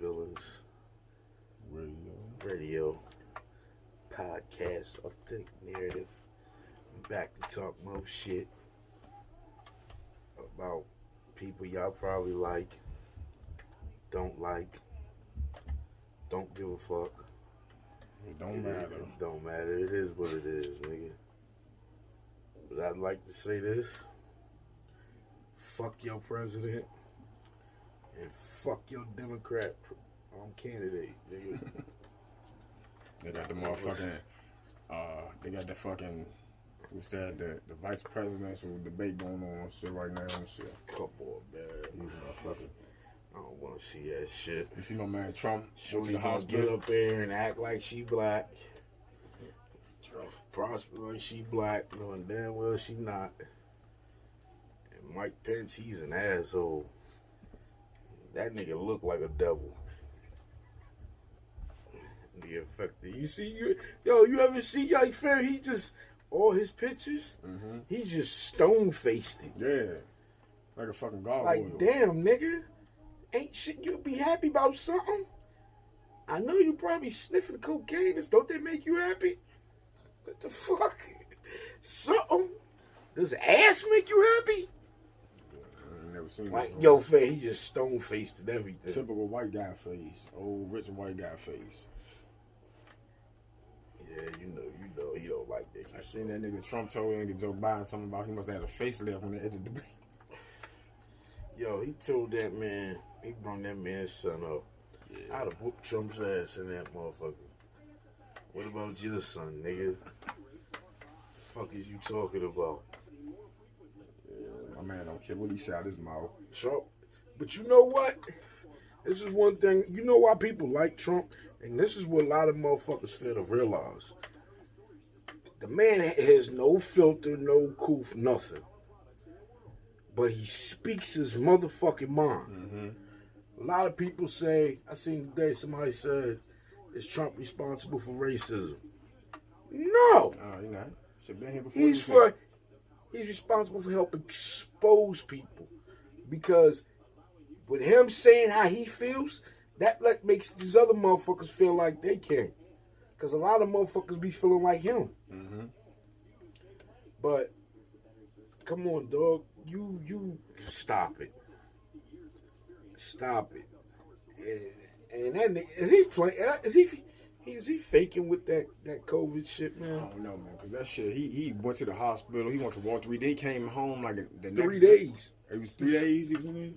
Villianz Radio Podcast, Authentic Narrative. I'm back to talk more shit about people y'all probably don't give a fuck. It don't matter. It don't matter. It is what it is, nigga. But I'd like to say this. Fuck your president. And fuck your Democrat candidate, nigga. They got the motherfucking, they got the fucking, what's that, the vice presidential debate going on and shit right now and shit. Come on, man. I don't want to see that shit. You see my man Trump? She gonna get up there and act like she black. Prosper like she black, knowing damn well she not. And Mike Pence, he's an asshole. That nigga look like a devil. The effect that you see, you ever see like fam? He just all his pictures, he just stone faced it. Yeah, like a fucking gargoyle. Like damn, nigga, ain't shit you be happy about something? I know you probably sniffing cocaine. Don't they make you happy? What the fuck? Something? Does ass make you happy? Never seen like this yo, fam, he just stone faced and everything. Typical white guy face, old rich white guy face. Yeah, you know, he don't like that. I seen that nigga Trump told nigga Joe Biden something about he must have had a facelift when they ended the debate. Yo, he told that man, he brought that man's son up. Yeah. I'd have whooped Trump's ass in that motherfucker. What about your son, nigga? Fuck is you talking about? Yeah, my man don't care what he shot his mouth. Trump. But you know what? This is one thing. You know why people like Trump? And this is what a lot of motherfuckers fail to realize. The man has no filter, no coof, nothing. But he speaks his motherfucking mind. A lot of people say, I seen today somebody said, is Trump responsible for racism? No. You're not. Should been here before. He's responsible for helping expose people. Because with him saying how he feels, that makes these other motherfuckers feel like they can. Because a lot of motherfuckers be feeling like him. But, come on, dog. You stop it. Stop it. And that nigga, is he playing? Is he faking with that COVID shit, man? I don't know, man. Because that shit, he went to the hospital. He went to Wall Street. They came home like the next 3 days. It was 3 days he was in there?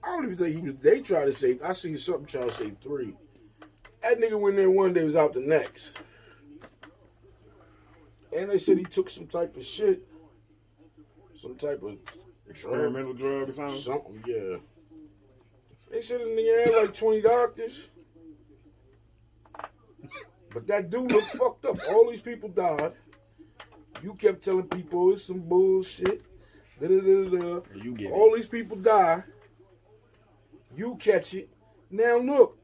I don't even think he was. They tried to say. I seen something trying to say 3. That nigga went there one day, was out the next. And they said he took some type of shit, some type of experimental drug or something. Something, yeah. They said the nigga had like 20 doctors. But that dude looked fucked up. All these people died. You kept telling people it's some bullshit. You get all these people die. You catch it. Now look,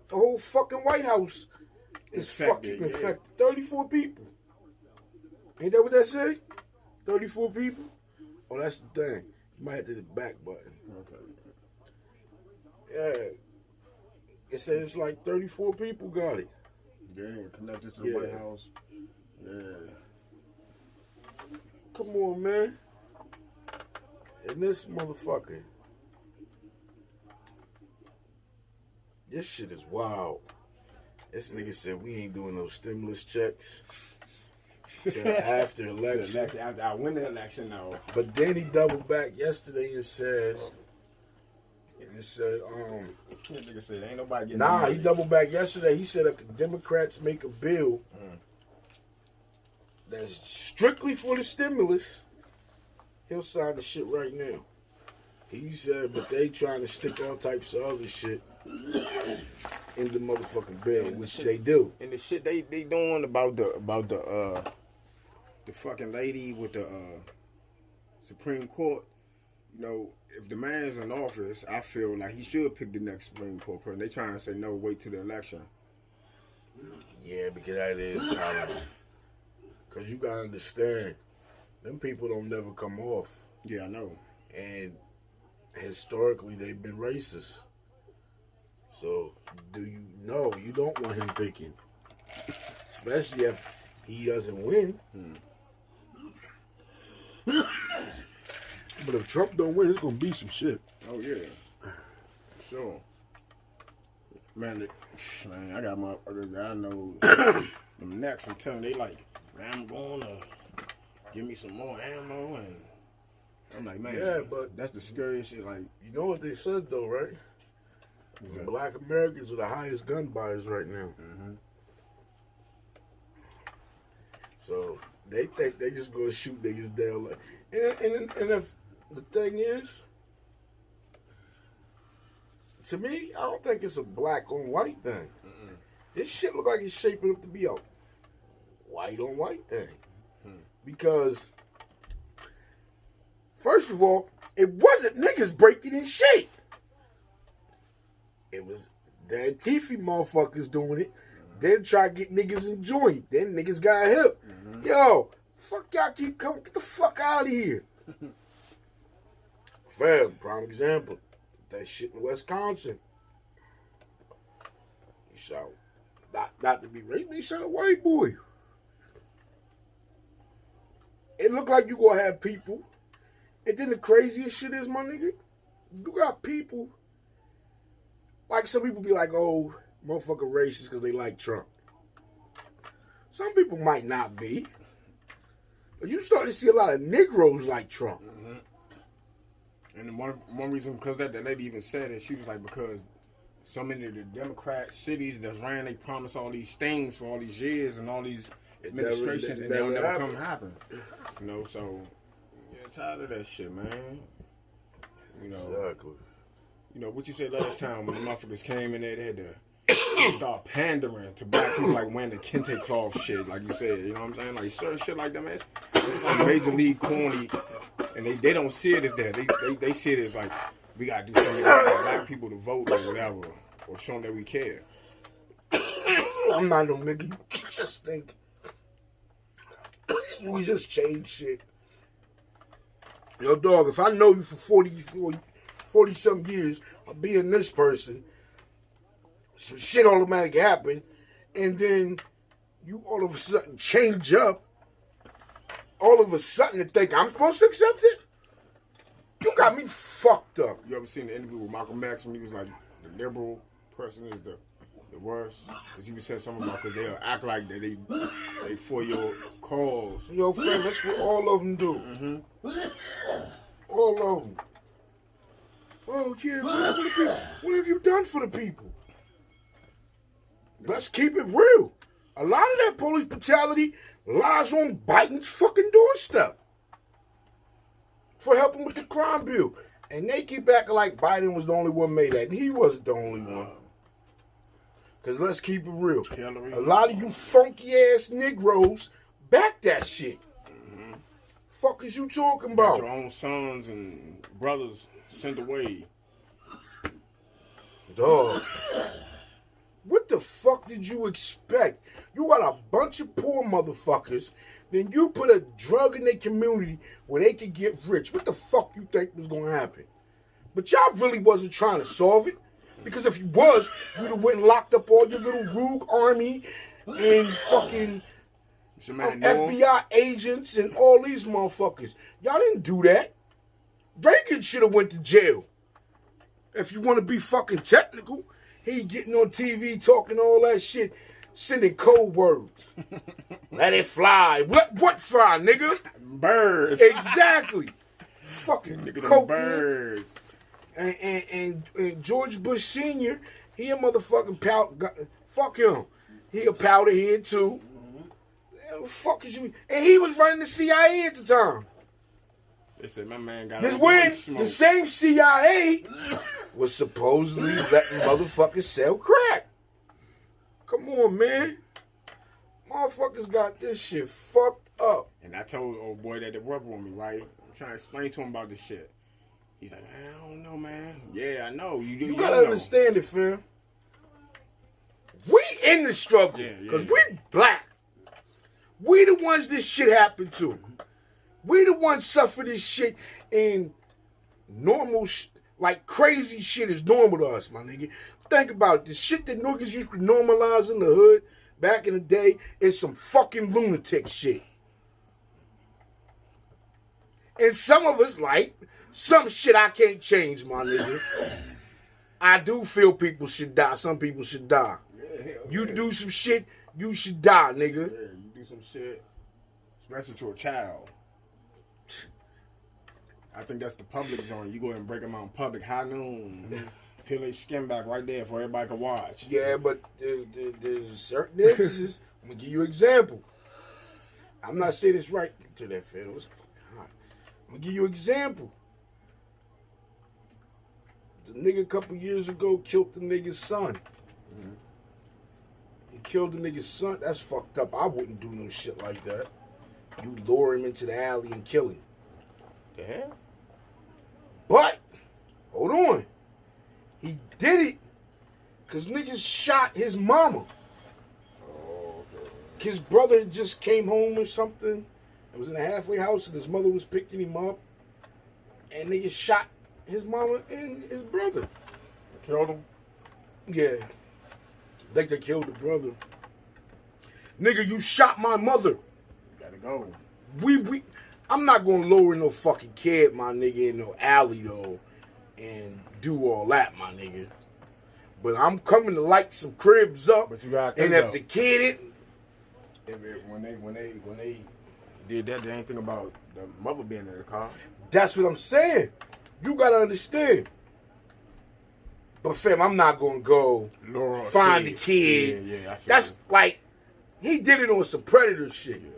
the whole fucking White House is fucking infected. 34 people. Ain't that what that say? 34 people? Oh, that's the thing. You might have to hit the back button. Okay. Yeah. It said it's like 34 people got it. Yeah, connected to the White House. Yeah. Come on, man. And this motherfucker. This shit is wild. This nigga said we ain't doing no stimulus checks till after election. After I win the election, no. But then he doubled back yesterday and said, that nigga said ain't nobody getting nah, he doubled back yesterday. He said if the Democrats make a bill that's strictly for the stimulus, he'll sign the shit right now. He said, but they trying to stick all types of other shit in the motherfucking bill, which they do. And the shit they doing about the fucking lady with the Supreme Court, you know, if the man's in office, I feel like he should pick the next Supreme Court person. They trying to say no, wait till the election. Yeah, because that is kind of, because you gotta understand, them people don't never come off. Yeah, I know. And historically, they've been racist. So, do you know you don't want him picking? Especially if he doesn't win. But if Trump don't win, it's going to be some shit. Oh, yeah. Sure. Man, I got motherfuckers that I know them next. I'm telling you, they like, man, I'm going to give me some more ammo. And I'm like, man, yeah, but that's the scariest shit. Like, you know what they said, though, right? Black Americans are the highest gun buyers right now. Mm-hmm. So they think they just gonna shoot niggas down. And if the thing is, to me, I don't think it's a black on white thing. Mm-mm. This shit look like it's shaping up to be a white on white thing. Because, first of all, it wasn't niggas breaking in shape. It was the Antifa motherfuckers doing it. Then try to get niggas in joint. Then niggas got hip. Yo, fuck y'all keep coming. Get the fuck out of here. Fam, prime example. That shit in Wisconsin. He shot, not to be racist, he shot a white boy. It looked like you gonna have people. And then the craziest shit is, my nigga, you got people. Like some people be like, oh, motherfucker racist because they like Trump. Some people might not be. But you start to see a lot of Negroes like Trump. Mm-hmm. And one reason, because that lady even said it, she was like, because so many of the Democrat cities that ran, they promised all these things for all these years and all these administrations, and they'll never come happen. You know, so, yeah, tired of that shit, man. You know. Exactly. You know, what you said last time when the motherfuckers came in there, they had to start pandering to black people, like wearing the kente cloth shit, like you said. You know what I'm saying? Like certain shit like that, man. It's like major league corny, and they don't see it as that. They see it as like, we gotta do something to get black people to vote or whatever, or show them that we care. I'm not no nigga. You just think we just change shit. Yo, dog, if I know you for 40 some years of being this person, some shit automatically happen, and then you all of a sudden change up, all of a sudden to think I'm supposed to accept it? You got me fucked up. You ever seen the interview with Malcolm X when he was like, the liberal person is the worst? Because he was saying something about, because they'll act like that they for your cause. Yo, friend, that's what all of them do. Mm-hmm. All of them. Oh, yeah, what have you done for the people? Let's keep it real. A lot of that police brutality lies on Biden's fucking doorstep for helping with the crime bill. And they keep acting like Biden was the only one made that. And he wasn't the only one. Because let's keep it real. A lot of you funky-ass Negroes back that shit. Mm-hmm. Fuck is you talking about? Your own sons and brothers sent away. Dog. What the fuck did you expect? You got a bunch of poor motherfuckers, then you put a drug in their community where they could get rich. What the fuck you think was gonna happen? But y'all really wasn't trying to solve it. Because if you was, you'd have went and locked up all your little Rogue Army and fucking FBI agents and all these motherfuckers. Y'all didn't do that. Reagan should have went to jail. If you want to be fucking technical, he getting on TV talking all that shit, sending code words. Let it fly. What fly, nigga? Birds. Exactly. Fucking nigga, birds. And George Bush Sr., he a motherfucking fuck him. He a powder head too. Fuck is you? And he was running the CIA at the time. They said my man got. This when the same CIA was supposedly letting motherfuckers sell crack. Come on, man. Motherfuckers got this shit fucked up. And I told old boy that worked with me, right? I'm trying to explain to him about this shit. He's like, I don't know, man. Yeah, I know. You gotta understand it, fam. We in the struggle. Because we black. We the ones this shit happened to. We the ones suffer this shit in normal Like crazy shit is normal to us, my nigga. Think about it. The shit that niggas used to normalize in the hood back in the day is some fucking lunatic shit. And some of us like some shit I can't change, my nigga. I do feel people should die. Some people should die. Yeah, You do some shit, you should die, nigga. Yeah, you do some shit, especially to a child. I think that's the public zone. You go ahead and break them out in public, high noon, peel their skin back right there for everybody to watch. Yeah, but there's certain instances. I'm gonna give you an example. I'm not saying this right to that fella. It's fucking hot. I'm gonna give you an example. The nigga a couple years ago killed the nigga's son. Mm-hmm. He killed the nigga's son. That's fucked up. I wouldn't do no shit like that. You lure him into the alley and kill him. The hell? But, hold on. He did it because niggas shot his mama. Oh, okay. His brother just came home or something. It was in a halfway house and his mother was picking him up. And niggas shot his mama and his brother. Killed him? Yeah. I think they killed the brother. Nigga, you shot my mother. Gotta go. I'm not gonna lower no fucking kid, my nigga, in no alley though, and do all that, my nigga. But I'm coming to light some cribs up. But you gotta and think if the kid when they did that, they ain't think about the mother being in the car. that's what I'm saying. You gotta understand. But fam, I'm not gonna go Laura, find the kid. Yeah, I feel That's it. like he did it on some predator shit. Yeah.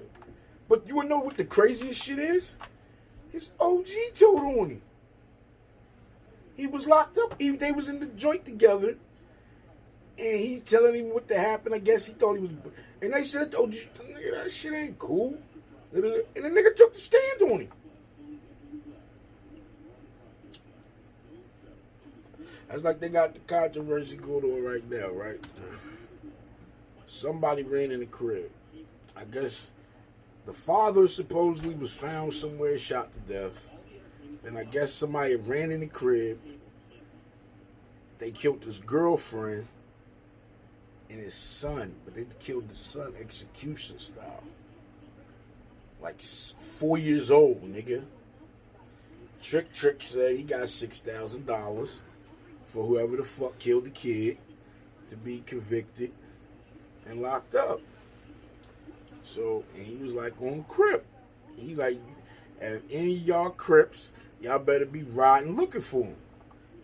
But you wanna know what the craziest shit is? His OG told on him. He was locked up. They was in the joint together. And he's telling him what happened. I guess he thought he was... And they said, OG, nigga, that shit ain't cool. And the nigga took the stand on him. That's like they got the controversy going on right now, right? Somebody ran in the crib. I guess... The father supposedly was found somewhere, shot to death. And I guess somebody ran in the crib. They killed his girlfriend and his son. But they killed the son execution style. Like 4 years old, nigga. Trick said he got $6,000 for whoever the fuck killed the kid to be convicted and locked up. So, and he was like on Crip. He's like, if any of y'all Crips, y'all better be riding looking for him.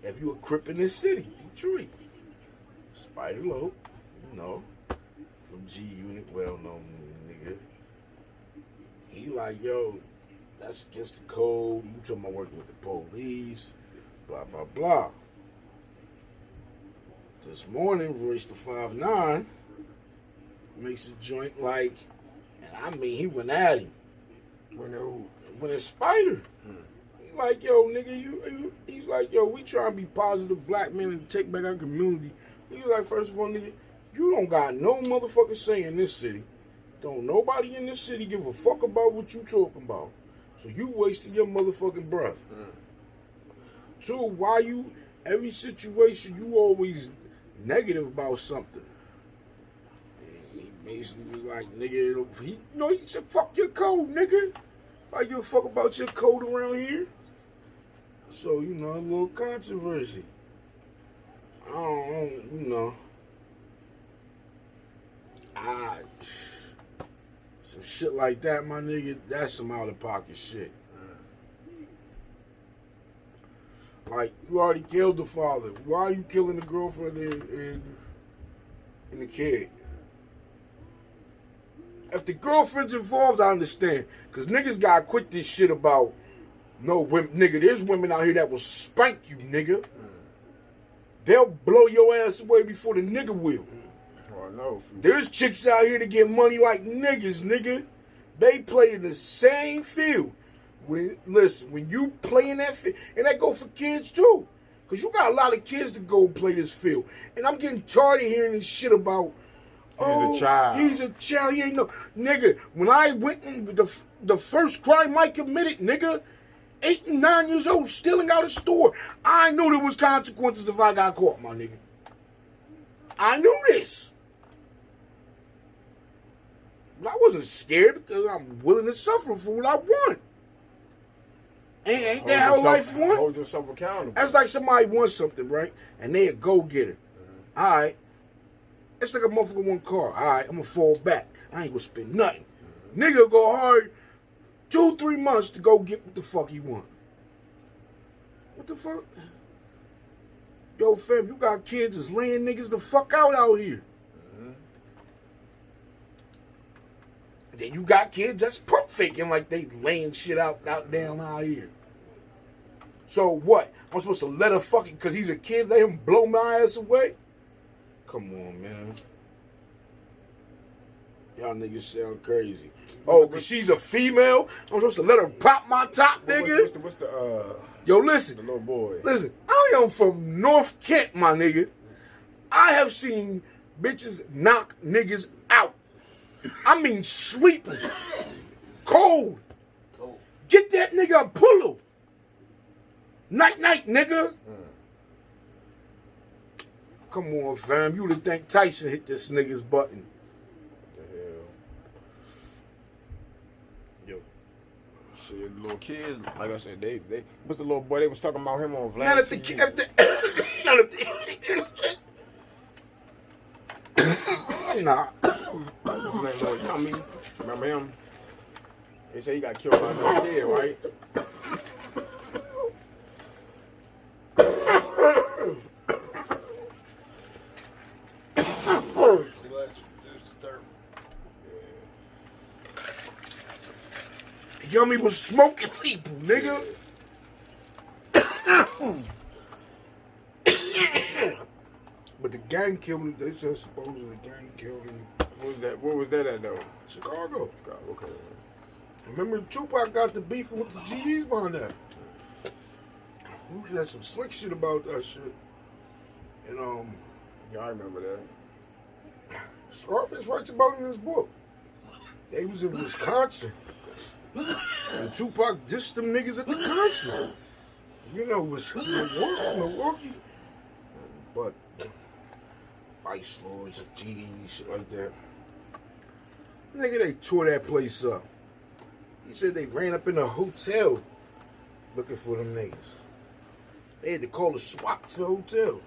If you a Crip in this city, Detroit. Spider Low, you know, from G Unit, well known nigga. He like, yo, that's against the code. You talking about working with the police, blah, blah, blah. This morning, Royce the 5'9" makes a joint like, I mean, he went at him. When it's Spider. He's like, yo, nigga, he's like, yo, we trying to be positive black men and take back our community. He's like, first of all, nigga, you don't got no motherfucking say in this city. Don't nobody in this city give a fuck about what you talking about. So you wasted your motherfucking breath. Two, why you, every situation, you always negative about something. Basically was like, nigga, he said, fuck your code, nigga. I give a fuck about your code around here. So, you know, a little controversy. I don't, you know. Some shit like that, my nigga, that's some out-of-pocket shit. Like, you already killed the father. Why are you killing the girlfriend and the kid? If the girlfriend's involved, I understand. Because niggas gotta quit this shit about, no, women, nigga, there's women out here that will spank you, nigga. They'll blow your ass away before the nigga will. Oh, no. There's chicks out here to get money like niggas, nigga. They play in the same field. Listen, when you play in that field, and that go for kids too. Because you got a lot of kids to go play this field. And I'm getting tired of hearing this shit about, He's a child. He's a child. He ain't no nigga. When I went in the first crime I committed, nigga, 8 and 9 years old stealing out of store. I knew there was consequences if I got caught, my nigga. I knew this. I wasn't scared because I'm willing to suffer for what I want. Ain't that how life wants? Hold yourself accountable. That's like somebody wants something, right? And they a go-getter. All right. It's like a motherfucker want car. All right, I'm going to fall back. I ain't going to spend nothing. Nigga go hard 2-3 months to go get what the fuck he want. What the fuck? Yo, fam, you got kids that's laying niggas the fuck out here. And then you got kids that's pump faking like they laying shit out down out here. So what? I'm supposed to let her fucking, because he's a kid, let him blow my ass away? Come on, man. Y'all niggas sound crazy. Oh, because she's a female? I'm supposed to let her pop my top, nigga? What's the Yo, listen. The little boy. Listen, I am from North Kent, my nigga. I have seen bitches knock niggas out. I mean sleeping. Cold. Get that nigga a pillow. Night, nigga. Come on, fam. You would think Tyson hit this nigga's button. What the hell? Yo. Shit, little kids, like I said, they what's the little boy, they was talking about him on Vlad. Not if the nah. What's his name, little Tommy? Remember him? They say he got killed by another kid, right? Yummy was smoking people, nigga. But the gang killed him. They said supposedly the gang killed him. What was that at though? Chicago. Okay. Remember Tupac got the beef with the GDs behind that. We had some slick shit about that shit. And yeah, I remember that. Scarface writes about it in his book. They was in Wisconsin. And Tupac dissed them niggas at the concert. You know, it was Milwaukee. But vice lords and GDs, shit like that. Nigga, they tore that place up. He said they ran up in a hotel looking for them niggas. They had to call the SWAT to the hotel.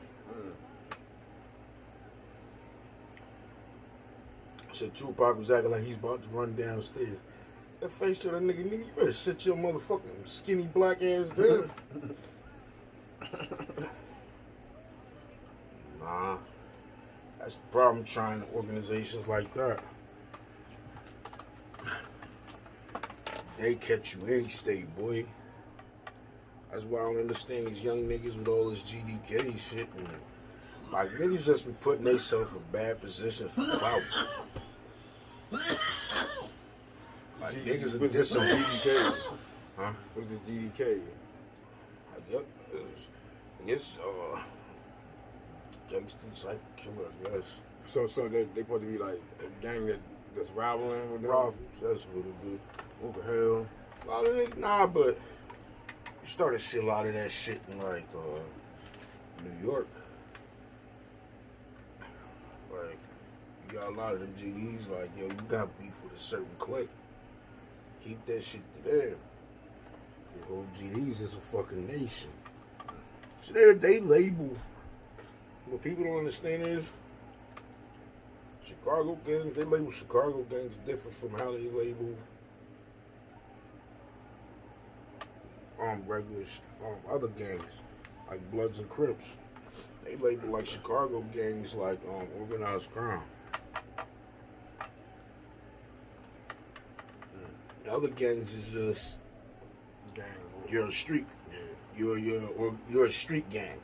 Said Tupac was acting like he's about to run downstairs. That face to that nigga, you better sit your motherfucking skinny black ass down. Nah. That's the problem trying organizations like that. They catch you any state, boy. That's why I don't understand these young niggas with all this GDK shit. And, like, niggas just be putting themselves in bad position for clout. Like, niggas are dissing GDK. Huh? What's the GDK? I guess, gangster psycho killer, I guess. So they supposed to be like a gang that's rivaling with them? Rivals, that's what it be. What the hell? A lot of niggas, nah, but you started to see a lot of that shit in, like, New York. Like, you got a lot of them GDs, like, yo, you got beef with a certain clique. Keep that shit to them. The whole GDs is a fucking nation. So they label. What people don't understand is Chicago gangs, they label Chicago gangs different from how they label regular other gangs like Bloods and Crips. They label like Chicago gangs like organized crime. The other gangs is just Gang. you're a street. Yeah. You're a street gang.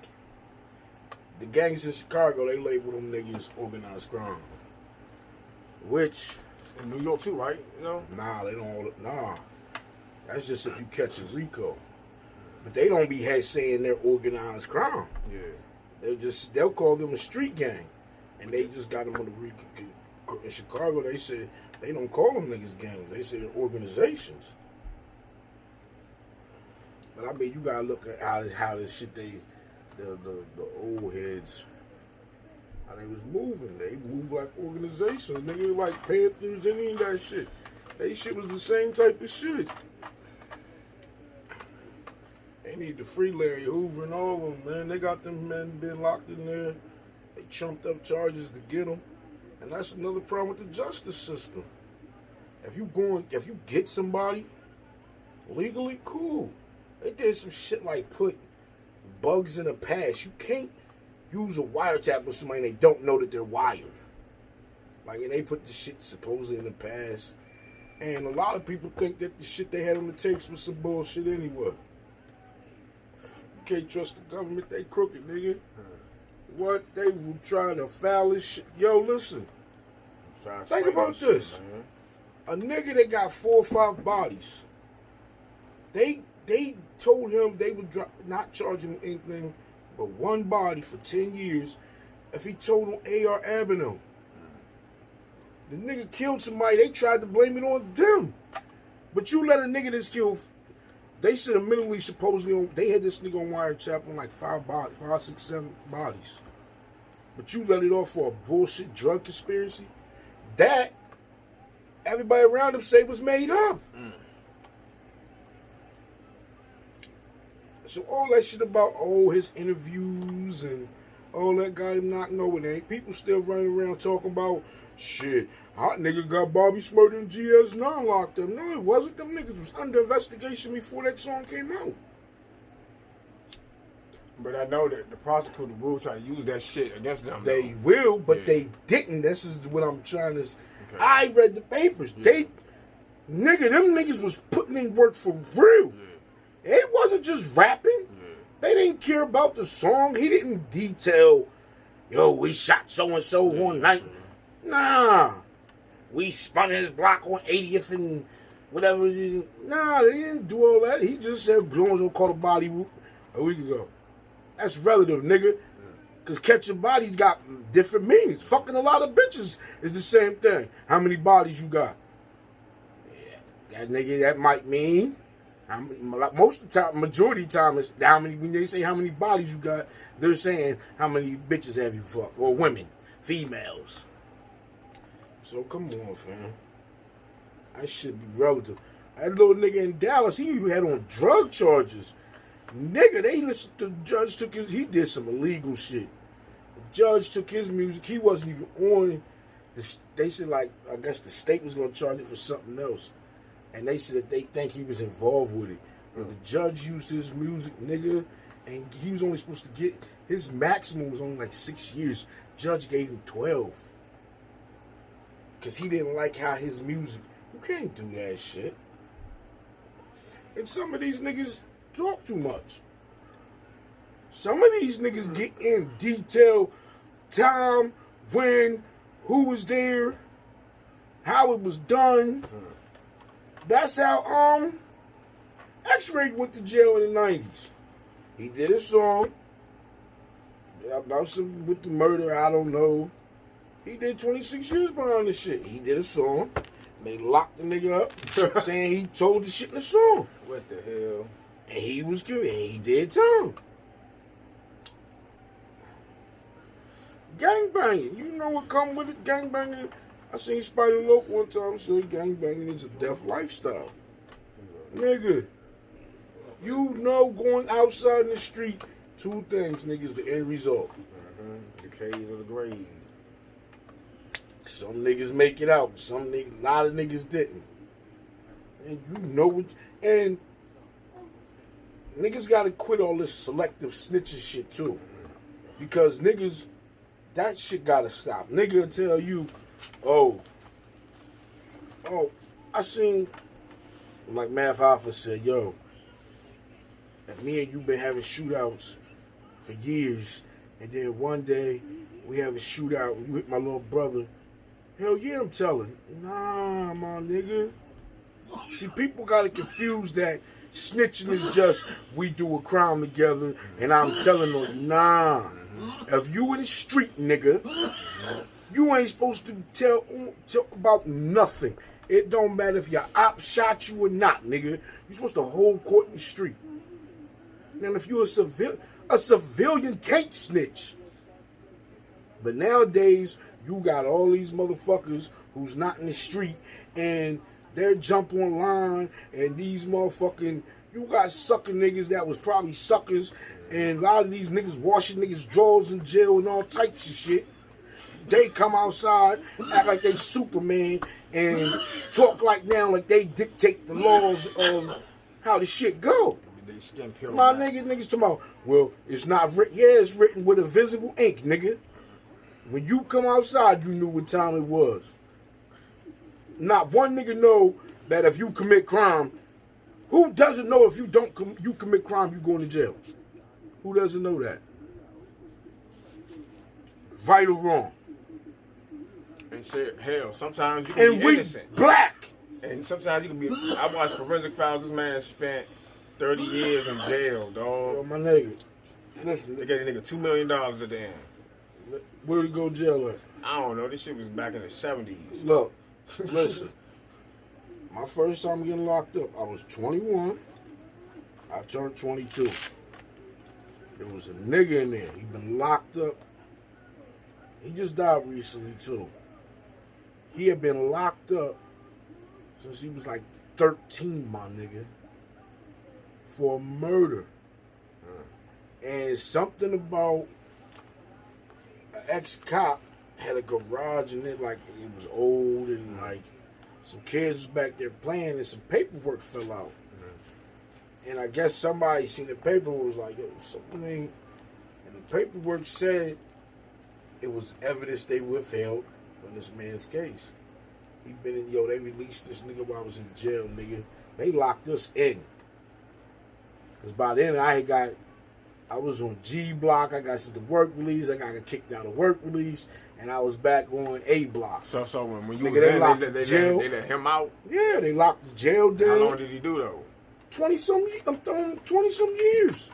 The gangs in Chicago, they label them niggas organized crime. Which In New York too, right? You know? nah, they don't. Nah, that's just if you catch a RICO. But they don't be saying they're organized crime. Yeah. They'll call them a street gang, and they just got them on the RICO. In Chicago, they said they don't call them niggas gangs. They say they're organizations. But I mean, you gotta look at how this shit the old heads, how they was moving. They move like organizations, nigga, like Panthers and any of that shit. They shit was the same type of shit. They need to free Larry Hoover and all of them, man. They got them men been locked in there. They trumped up charges to get them. And that's another problem with the justice system. If you get somebody legally, cool. They did some shit like put bugs in a pass. You can't use a wiretap with somebody and they don't know that they're wired. Like, and they put the shit supposedly in the pass. And a lot of people think that the shit they had on the tapes was some bullshit anyway. You can't trust the government, they crooked, nigga. What? They were trying to foul this shit. Yo, listen. Think about this. Man. A nigga that got 4 or 5 bodies. They told him they would not charge him anything but 1 body for 10 years if he told on A.R. Abino. The nigga killed somebody, they tried to blame it on them. But you let a nigga that's killed, they said admittedly, supposedly, they had this nigga on wiretap on like 5, 6, 7 bodies. But you let it off for a bullshit drug conspiracy that everybody around him say was made up. So all that shit about his interviews and all that got him not knowing it. People still running around talking about shit. Hot nigga got Bobby Smurder and GS9 locked up. No, it wasn't. Them niggas was under investigation before that song came out. But I know that the prosecutor will try to use that shit against them. They will, but they didn't. This is what I'm trying to. Okay. I read the papers. Yeah. Them niggas was putting in work for real. Yeah. It wasn't just rapping. Yeah. They didn't care about the song. He didn't detail, yo, we shot so-and-so one night. Nah. We spun his block on 80th and whatever. Nah, they didn't do all that. He just said Jones will call the body a week ago. That's relative, nigga. Because catching bodies got different meanings. Fucking a lot of bitches is the same thing. How many bodies you got? Yeah, that nigga, that might mean... most of the time, majority of the time, is how many. When they say how many bodies you got, they're saying how many bitches have you fucked, or women, females. So come on, fam. That should be relative. That little nigga in Dallas, he had on drug charges. Nigga, they listened to the judge he did some illegal shit. The judge took his music. He wasn't even on. They said like I guess the state was gonna charge it for something else. And they said that they think he was involved with it. And the judge used his music, nigga, and he was only supposed to get, his maximum was only like 6 years. Judge gave him 12. Because he didn't like how his music, you can't do that shit. And some of these niggas talk too much. Some of these niggas get in detail, time, when, who was there, how it was done. That's how X-Ray went to jail in the 90s. He did a song about some with the murder, I don't know. He did 26 years behind the shit. He did a song. They locked the nigga up saying he told the shit in the song. What the hell? And he was good. And he did time. Gangbanging. You know what come with it? Gangbanging. I seen Spider Loc one time say gangbanging is a death lifestyle. Nigga, you know going outside in the street, 2 things, niggas, the end result. The caves or the grave. Some niggas make it out. A lot of niggas didn't. And you know what, and niggas gotta quit all this selective snitching shit too. Because niggas, that shit gotta stop. Nigga will tell you, oh, I seen, like Math Alpha said, yo, and me and you been having shootouts for years, and then one day we have a shootout and you hit my little brother. Hell yeah, I'm telling. Nah, my nigga. See, people gotta confuse that snitching is just we do a crime together and I'm telling on you. Nah. If you in the street, nigga, you ain't supposed to tell about nothing. It don't matter if your op shot you or not, nigga. You supposed to hold court in the street. And if you're a civilian can't snitch. But nowadays, you got all these motherfuckers who's not in the street and they're jump online and these motherfucking, you got sucker niggas that was probably suckers and a lot of these niggas washing niggas' drawers in jail and all types of shit. They come outside, act like they Superman and talk like now like they dictate the laws of how the shit go. My niggas talking about, well, it's not written. Yeah, it's written with invisible ink, nigga. When you come outside, you knew what time it was. Not one nigga know that if you commit crime, who doesn't know if you you commit crime, you going to jail? Who doesn't know that? Right or wrong? And shit, hell, sometimes you can be innocent. Black. And sometimes you can be. I watched Forensic Files. This man spent 30 years in jail, dog. Yo, my nigga. Listen, they gave a nigga $2 million at the end. Where'd he go to jail at? I don't know. This shit was back in the 70s. Look, listen. My first time getting locked up, I was 21. I turned 22. There was a nigga in there. He been locked up. He just died recently, too. He had been locked up since he was like 13, my nigga, for murder. And something about an ex-cop had a garage in it, like it was old, and like some kids was back there playing and some paperwork fell out. And I guess somebody seen the paperwork, was like, yo, something ain't. And the paperwork said it was evidence they withheld from this man's case. He been in, they released this nigga while I was in jail, nigga. They locked us in. Because by then I was on G block, I got sent to work release, I got kicked out of work release, and I was back on A block. So when you nigga, was in, they let him out? Yeah, they locked the jail down. How long did he do though? 20-some years. I'm throwing 20-some years.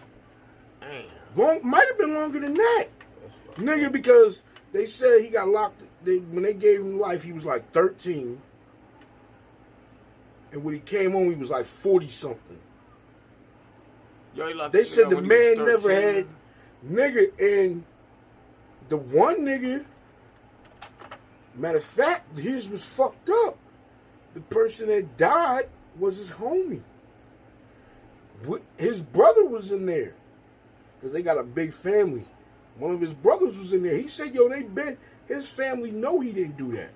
Damn. Might have been longer than that. Nigga, because they said he got locked. When they gave him life, he was like 13. And when he came home, he was like 40-something. They said the man never had. Nigga, and the one nigga, matter of fact, his was fucked up. The person that died was his homie. His brother was in there. Because they got a big family. One of his brothers was in there. He said, yo, his family know he didn't do that.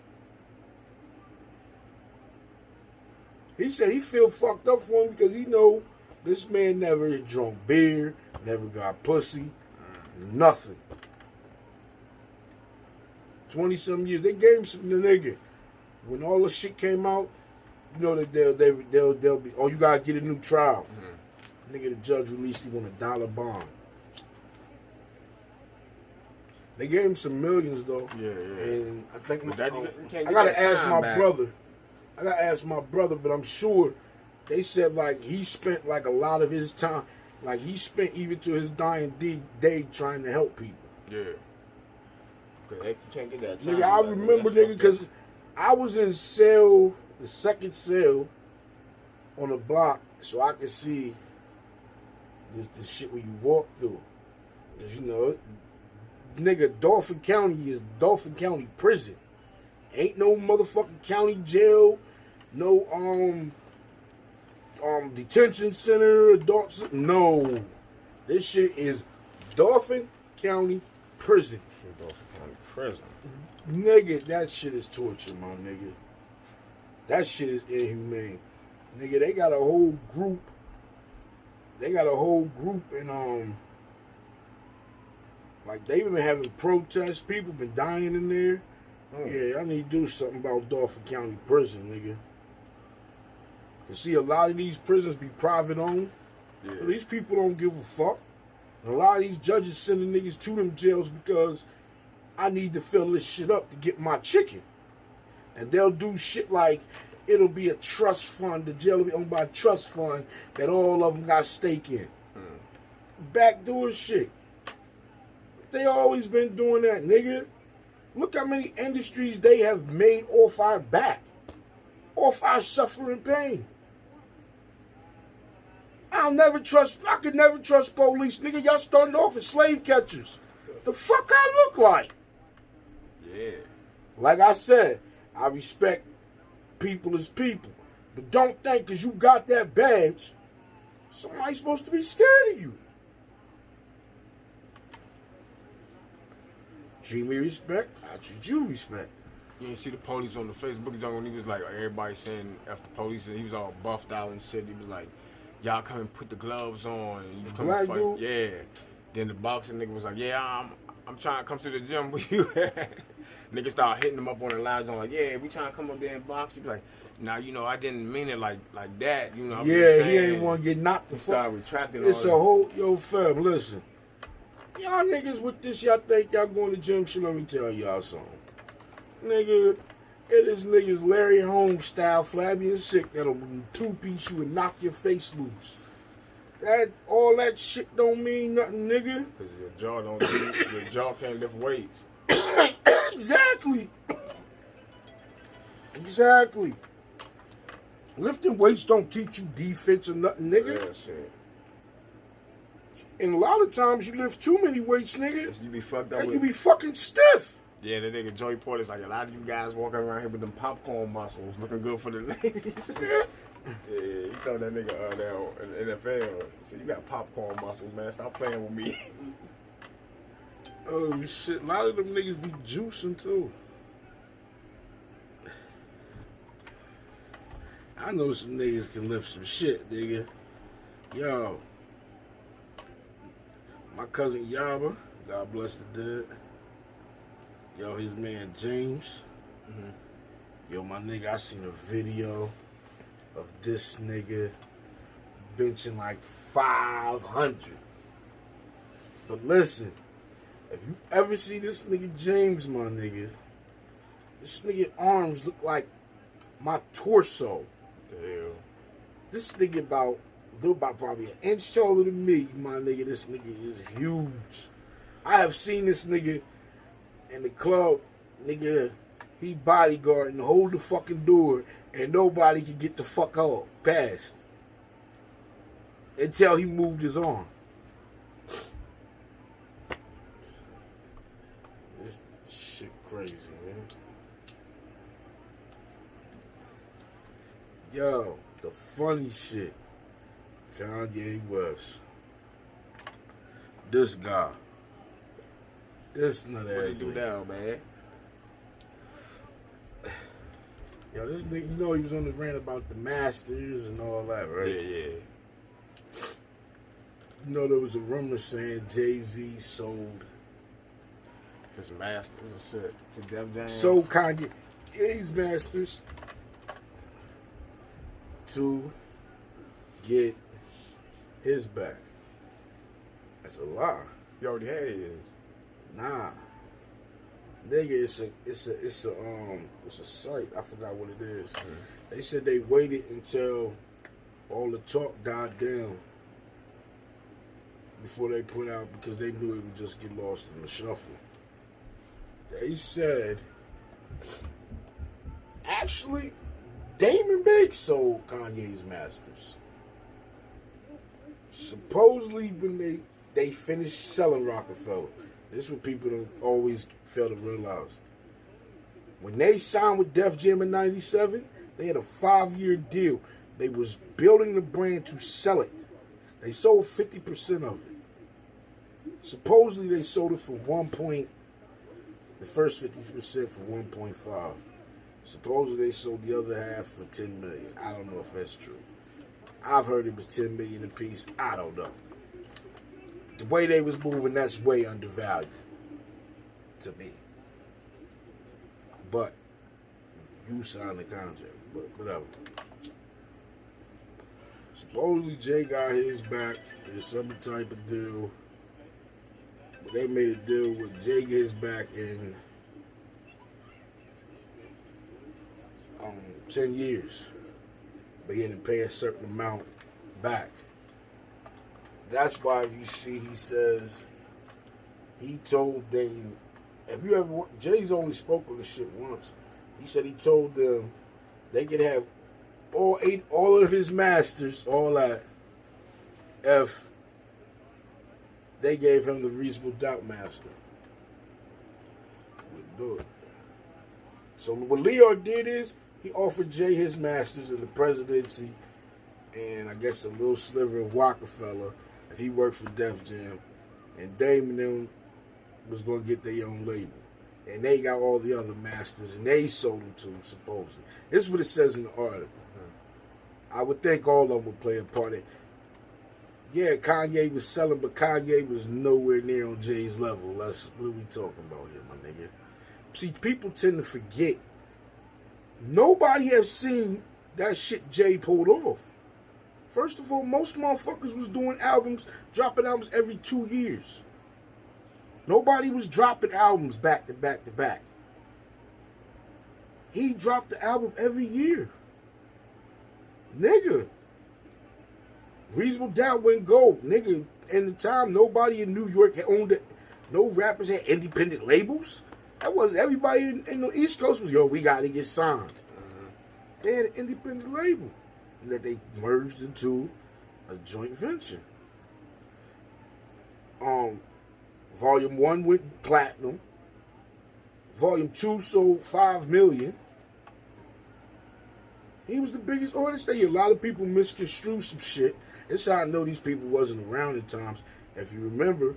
He said he feel fucked up for him because he know this man never drunk beer, never got pussy, nothing. 20-some years. They gave him some nigga. When all the shit came out, you know that they'll be, oh, you gotta get a new trial. Nigga, the judge released him on $1 bond. They gave him some millions though. Yeah. And I think I gotta ask my brother. I gotta ask my brother, but I'm sure they said like he spent like a lot of his time, like he spent even to his dying day trying to help people. Yeah. They can't get that. Nigga, I remember, nigga, because I was in cell, the second cell on the block, so I could see this shit when you walk through. Cause you know, nigga, Dauphin County is Dauphin County prison. Ain't no motherfucking county jail, no detention center, adult. No, this shit is Dauphin County prison. Dauphin County prison. Nigga, that shit is torture, my nigga. That shit is inhumane. Nigga, they got a whole group. And like they been having protests. People been dying in there. Yeah, I need to do something about Dauphin County prison, nigga. You see, a lot of these prisons be private owned. Yeah. So these people don't give a fuck. And a lot of these judges sending niggas to them jails because I need to fill this shit up to get my chicken. And they'll do shit like it'll be a trust fund. The jail will be owned by a trust fund that all of them got stake in. Backdoor shit. They always been doing that, nigga. Look how many industries they have made off our back. Off our suffering pain. I I could never trust police. Nigga, y'all started off as slave catchers. The fuck I look like? Yeah. Like I said, I respect people as people. But don't think because you got that badge, somebody's supposed to be scared of you. Treat me respect, I treat you respect. You didn't see the police on the Facebook joint when he was like, everybody saying F the police, and he was all buffed out and shit. He was like, y'all come and put the gloves on, and you come and fight. Dude? Yeah. Then the boxing nigga was like, yeah, I'm trying to come to the gym with you. Nigga started hitting him up on the lounge. I'm like, yeah, we trying to come up there and box. He be like, nah, you know, I didn't mean it like that. You know, I'm Yeah, just he saying. ain't want to get knocked the fuck. Started retracting It's a all whole, yo, fam, listen. Y'all niggas with this, y'all think y'all going to gym shit, let me tell y'all something. Nigga, it is niggas Larry Holmes style, flabby and sick, that'll two-piece you and knock your face loose. All that shit don't mean nothing, nigga. because your jaw can't lift weights. Exactly. Exactly. Lifting weights don't teach you defense or nothing, nigga. Yeah, shit. And a lot of times you lift too many weights, nigga, You be fucked up and with you be fucking stiff. Yeah, the nigga Joey Porter's like, a lot of you guys walking around here with them popcorn muscles looking good for the ladies. Yeah, he told that nigga there in the NFL, he said, you got popcorn muscles, man. Stop playing with me. Oh shit, a lot of them niggas be juicing too. I know some niggas can lift some shit, nigga. Yo, my cousin Yaba, God bless the dead. Yo, his man James. Yo, my nigga, I seen a video of this nigga benching like 500. But listen, if you ever see this nigga James, my nigga, this nigga arms look like my torso. The hell? This nigga about probably an inch taller than me, my nigga. This nigga is huge. I have seen this nigga in the club, nigga. He bodyguard and hold the fucking door, and nobody can get the fuck out past until he moved his arm. This shit crazy, man. Yo, the funny shit. Kanye West. This guy. This nut What ass he do nigga. now, man? Yo, this nigga, you know he was on the rant about the Masters and all that, right? Yeah. You know there was a rumor saying Jay-Z sold His masters and shit to Def Jam. sold Kanye's Masters to get his back. That's a lie. You already had his. Nah. Nigga, it's a site. I forgot what it is. They said they waited until all the talk died down before they put out because they knew it would just get lost in the shuffle. They said actually Damon Biggs sold Kanye's Masters. Supposedly when they finished selling Rockefeller. This is what people don't always fail to realize. When they signed with Def Jam in 97, they had a 5-year deal. They was building the brand to sell it. They sold 50% of it. Supposedly they sold it for the first 50% for 1.5. Supposedly they sold the other half for 10 million. I don't know if that's true. I've heard it was 10 million a piece. I don't know. The way they was moving, that's way undervalued to me. But you signed the contract, but whatever. Supposedly Jay got his back. There's some type of deal. But they made a deal with Jay get his back in 10 years. But he had to pay a certain amount back. That's why you see he says he told them, if you ever, Jay's only spoke on this shit once. He said he told them they could have all of his masters, all that, if they gave him the Reasonable Doubt Master. Wouldn't do it. So what Leo did is he offered Jay his masters in the presidency and I guess a little sliver of Rockefeller if he worked for Def Jam. And Dame and them was going to get their own label. And they got all the other masters and they sold them to him, supposedly. This is what it says in the article. I would think all of them would play a part in it. Yeah, Kanye was selling, but Kanye was nowhere near on Jay's level. That's what are we talking about here, my nigga? See, people tend to forget. Nobody has seen that shit Jay pulled off. First of all, most motherfuckers was doing albums, dropping albums every 2 years. Nobody was dropping albums back to back to back. He dropped the album every year. Nigga. Reasonable Doubt went gold. Nigga, in the time, nobody in New York had owned it. No rappers had independent labels. That was everybody in the East Coast was, yo, we got to get signed. They had an independent label. And that they merged into a joint venture. Volume 1 went platinum. Volume 2 sold 5 million. He was the biggest artist there. A lot of people misconstrue some shit. This is how I know these people wasn't around at times. If you remember,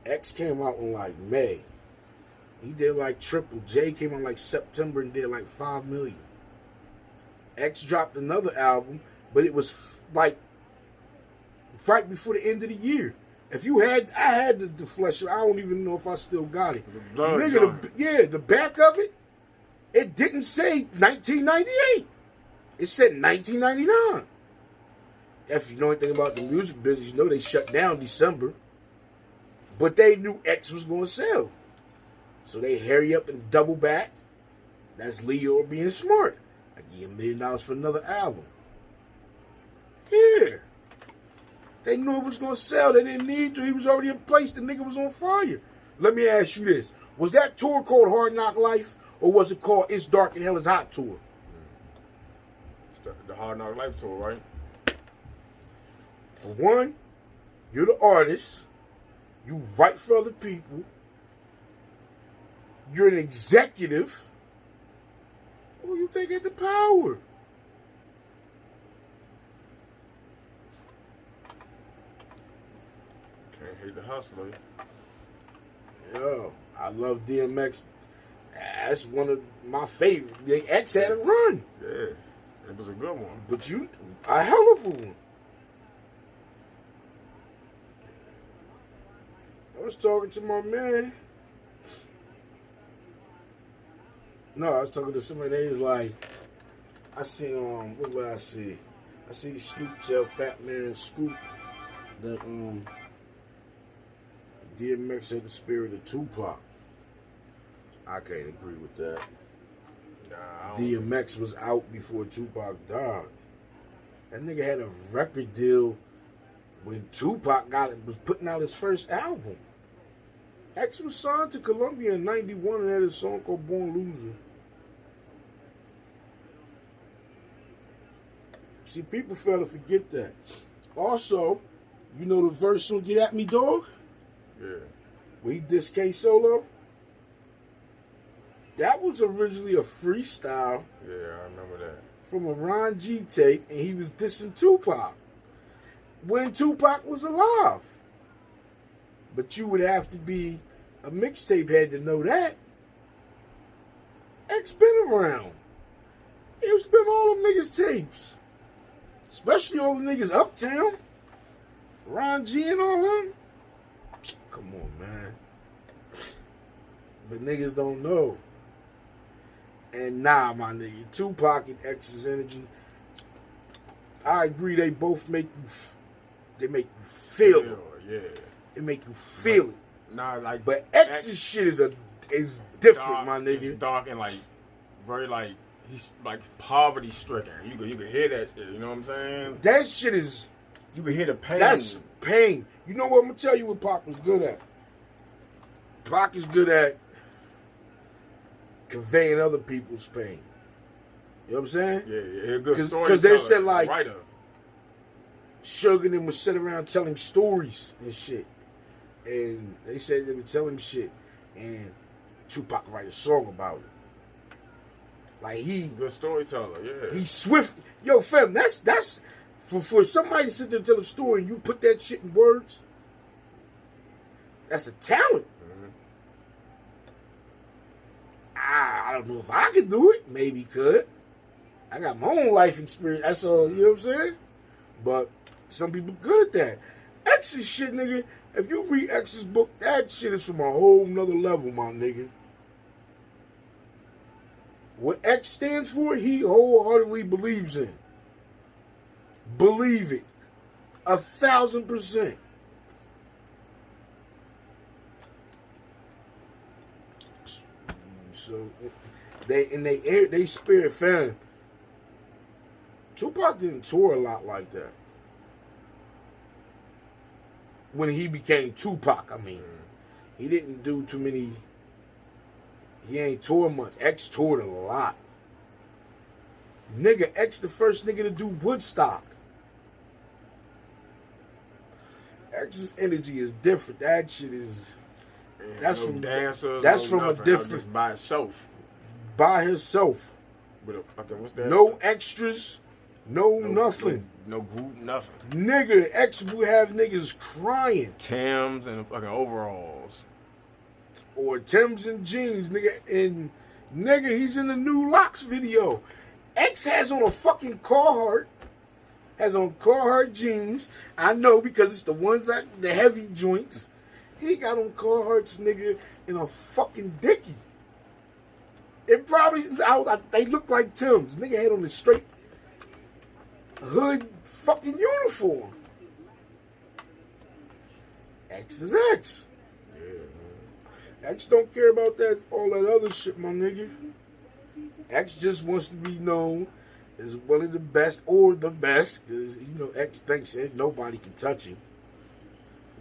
X came out in like May. He did like triple. Jay came out like September and did like 5 million. X dropped another album, but it was like right before the end of the year. If you had, I had the flesh. I don't even know if I still got it. Nigga, the back of it, it didn't say 1998. It said 1999. If you know anything about the music business, you know they shut down December. But they knew X was going to sell. So they hurry up and double back. That's Leo being smart. I give you $1 million for another album. Here. They knew it was going to sell. They didn't need to. He was already in place. The nigga was on fire. Let me ask you this. Was that tour called Hard Knock Life? Or was it called It's Dark and Hell is Hot tour? It's the Hard Knock Life tour, right? For one, you're the artist. You write for other people. You're an executive. Who you think had the power? Can't hate the hustler. Yo, I love DMX. That's one of my favorite. The X had a run. Yeah, it was a good one. But a hell of a one. I was talking to my man. No, I was talking to somebody that is like, I seen, what did I see? I see Snoop tell Fat Man Scoop that, DMX had the spirit of Tupac. I can't agree with that. Nah, DMX was out before Tupac died. That nigga had a record deal when Tupac was putting out his first album. X was signed to Columbia in '91 and had a song called Born Loser. See, people fail to forget that. Also, you know the verse on Get At Me, Dog? Yeah. Where he dissed K Solo? That was originally a freestyle. Yeah, I remember that. From a Ron G tape, and he was dissing Tupac when Tupac was alive. But you would have to be a mixtape head to know that. X been around. He's been all them niggas' tapes. Especially all the niggas uptown. Ron G and all them. Come on, man. But niggas don't know. And nah, my nigga. Tupac and X's energy. I agree, they both make you feel it. Yeah. It make you feel it. Nah, like, but X's shit is different, dark, my nigga. It's dark and like very like he's like poverty stricken. You can hear that shit. You know what I'm saying? That shit is. You can hear the pain. That's pain. You know what? I'm gonna tell you what Pac was good at. Pac is good at conveying other people's pain. You know what I'm saying? Yeah. Good story. Because they said like. Writer. Suge and them would sit around tell him stories and shit. And they said they would tell him shit. And Tupac write a song about it. Like Good storyteller, yeah. He's swift. Yo, fam, that's for somebody to sit there and tell a story and you put that shit in words, that's a talent. Mm-hmm. I don't know if I could do it. Maybe could. I got my own life experience. That's all, you know what I'm saying? But some people good at that. X's shit, nigga. If you read X's book, that shit is from a whole nother level, my nigga. What X stands for, he wholeheartedly believes in. Believe it. 1,000%. So they spirit fan. Tupac didn't tour a lot like that. When he became Tupac, I mean, he didn't do too many. He ain't toured much. X toured a lot. Nigga, X the first nigga to do Woodstock. X's energy is different. That shit is. That's no from dancers. That's no from nothing. a different. Just by itself. By himself. With a fucking what's that? No extras. No nothing. No group. Nothing. Nigga, X would have niggas crying. Timbs and fucking overalls. Or Timbs and jeans, nigga. And nigga, he's in the new Locks video. X has on a fucking Carhartt. Has on Carhartt jeans. I know because it's the ones the heavy joints. He got on Carhartts, nigga, in a fucking dickie. It probably, they look like Timbs. Nigga had on the straight hood fucking uniform. X is X. Yeah. X don't care about that, all that other shit, my nigga. X just wants to be known as one of the best or the best, because, you know, X thinks that nobody can touch him.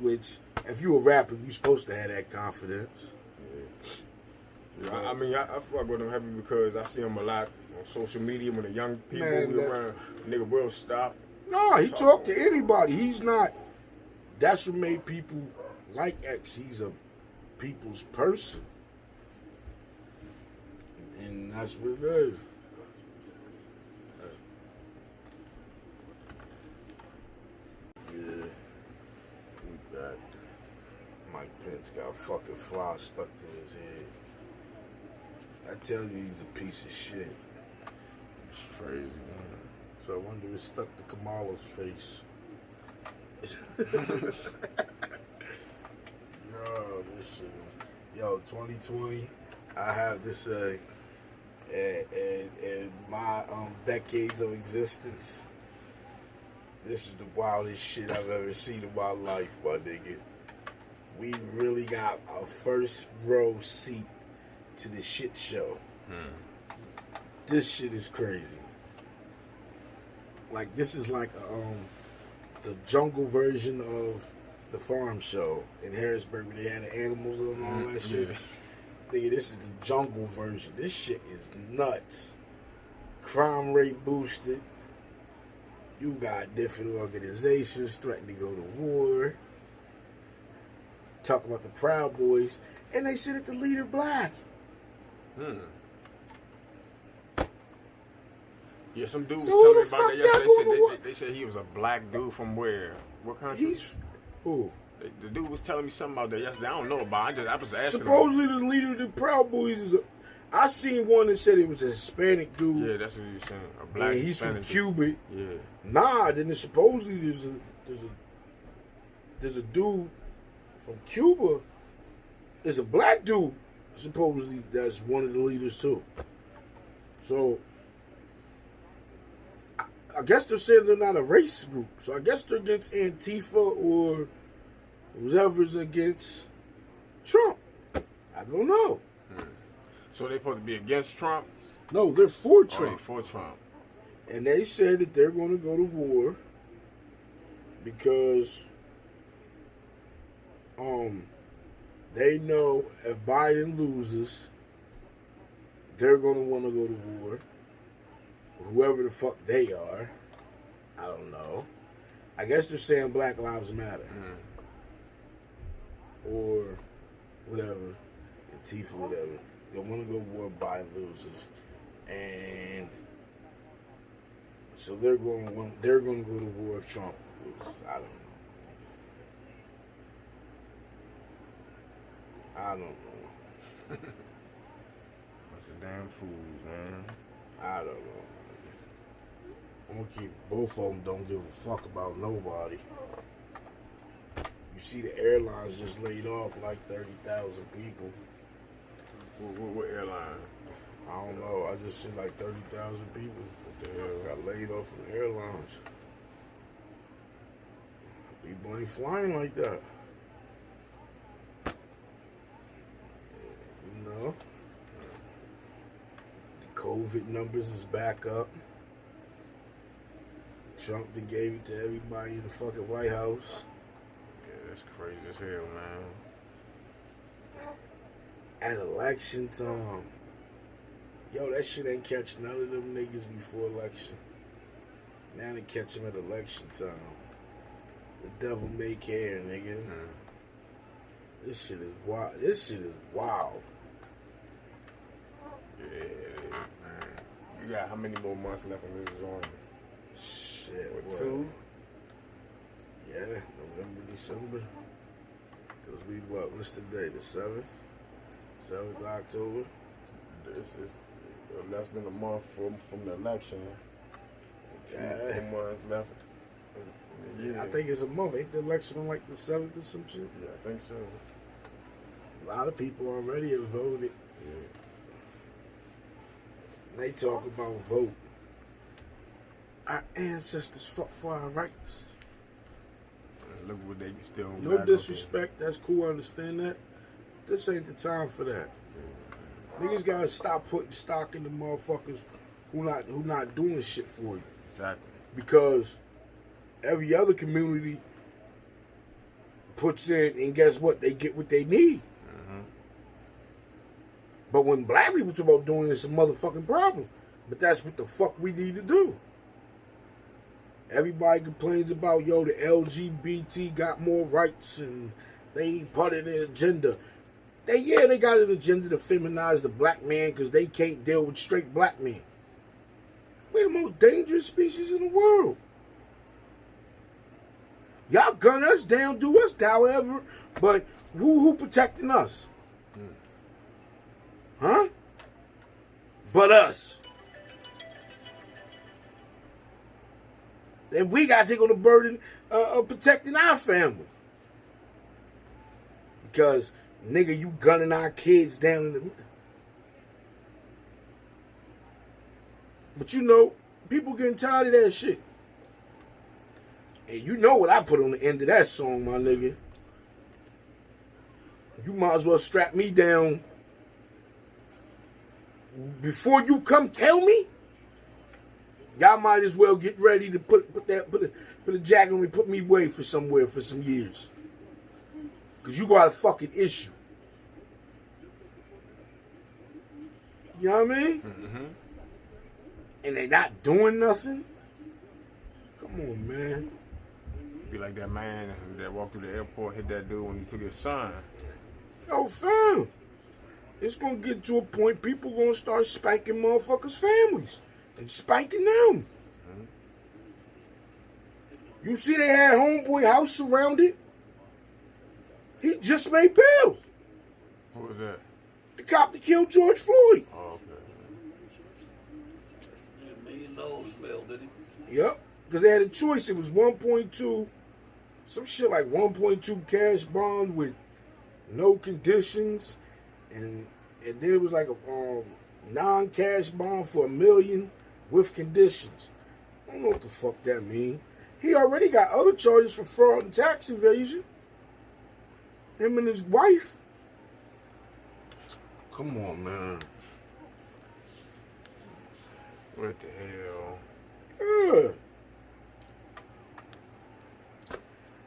Which, if you a rapper, you supposed to have that confidence. Yeah, I mean, I fuck with him heavy because I see him a lot on social media when the young people be around. Nigga will stop. No, he talk to anybody. He's not. That's what made people like X. He's a people's person. And that's what it is. Yeah. We back. Mike Pence got a fucking fly stuck to his head. I tell you, he's a piece of shit. It's crazy, man. So I wonder if it stuck to Kamala's face. Yo, this shit is... Yo, 2020, I have this... in my decades of existence, this is the wildest shit I've ever seen in my life, my nigga. We really got a first row seat to the shit show. This shit is crazy. Like, this is like the jungle version of the farm show in Harrisburg where they had the animals and all that shit. Nigga, this is the jungle version. This shit is nuts. Crime rate boosted. You got different organizations threatening to go to war. Talk about the Proud Boys. And they said that the leader black. Yeah, some dude was So telling me who the about that fuck yesterday. They said he was a black dude from where? What country? Who? The dude was telling me something about that yesterday. I don't know about it. I was asking Supposedly the leader of the Proud Boys is I seen one that said it was a Hispanic dude. Yeah, that's what you were saying. A black he's Hispanic from Cuba. Yeah. Nah, then supposedly there's a dude from Cuba. There's a black dude supposedly that's one of the leaders too. So I guess they're saying they're not a race group. So I guess they're against Antifa or whoever's against Trump. I don't know. So they supposed to be against Trump? No, they're for Trump. For Trump. And they said that they're going to go to war because they know if Biden loses, they're going to want to go to war. Whoever the fuck they are, I don't know. I guess they're saying Black Lives Matter. Or whatever. Antifa, whatever. They want to go to war, Biden loses. And so they're going to go to war if Trump loses. I don't know. Bunch of damn fools, man. I don't know. I'm gonna keep both of them. Don't give a fuck about nobody. You see, the airlines just laid off like 30,000 people. What airline? I don't know. I just seen like 30,000 people. What the hell got laid off from the airlines? People ain't flying like that. You know? The COVID numbers is back up. Trump done gave it to everybody in the fucking White House. Yeah, that's crazy as hell, man. At election time. Yo, that shit ain't catch none of them niggas before election. Now they catch them at election time. The devil may care, nigga. This shit is wild. Yeah, man. You got how many more months left in this on? Shit, what? 2? Yeah, November, December. Cause we what's the day? The 7th? 7th of October? This is less than a month from the election. 2 more months left. Yeah, I think it's a month. Ain't the election on like the 7th or some shit? Yeah, I think so. A lot of people already have voted. Yeah. They talk about vote. Our ancestors fought for our rights. Look what they still. No disrespect. That's cool. I understand that. This ain't the time for that. Niggas gotta stop putting stock in the motherfuckers who not doing shit for you. Exactly. Because every other community puts in, and guess what? They get what they need. But when black people talk about doing it, it's a motherfucking problem. But that's what the fuck we need to do. Everybody complains about, yo, the LGBT got more rights and they ain't part of the agenda. They got an agenda to feminize the black man because they can't deal with straight black men. We're the most dangerous species in the world. Y'all gun us down, do us however, but who protecting us? Huh? But us. Then we gotta take on the burden of protecting our family. Because, nigga, you gunning our kids down in the... But you know, people getting tired of that shit. And you know what I put on the end of that song, my nigga. You might as well strap me down before you come tell me. Y'all might as well get ready to put a jacket on me, put me away for somewhere for some years. Cause you got a fucking issue. You know what I mean? Mm-hmm. And they not doing nothing. Come on, man. Be like that man that walked through the airport, hit that dude when he took his sign. Yo, fam. It's gonna get to a point people gonna start spanking motherfuckers' families and spanking them. You see they had homeboy house surrounded? He just made bail. What was that? The cop that killed George Floyd. Oh, okay. $1 million bail, did he? Yep. Because they had a choice. It was 1.2, some shit like 1.2 cash bond with no conditions. And then it was like a non-cash bond for $1 million with conditions. I don't know what the fuck that mean. He already got other charges for fraud and tax evasion. Him and his wife. Come on, man. What the hell? Yeah.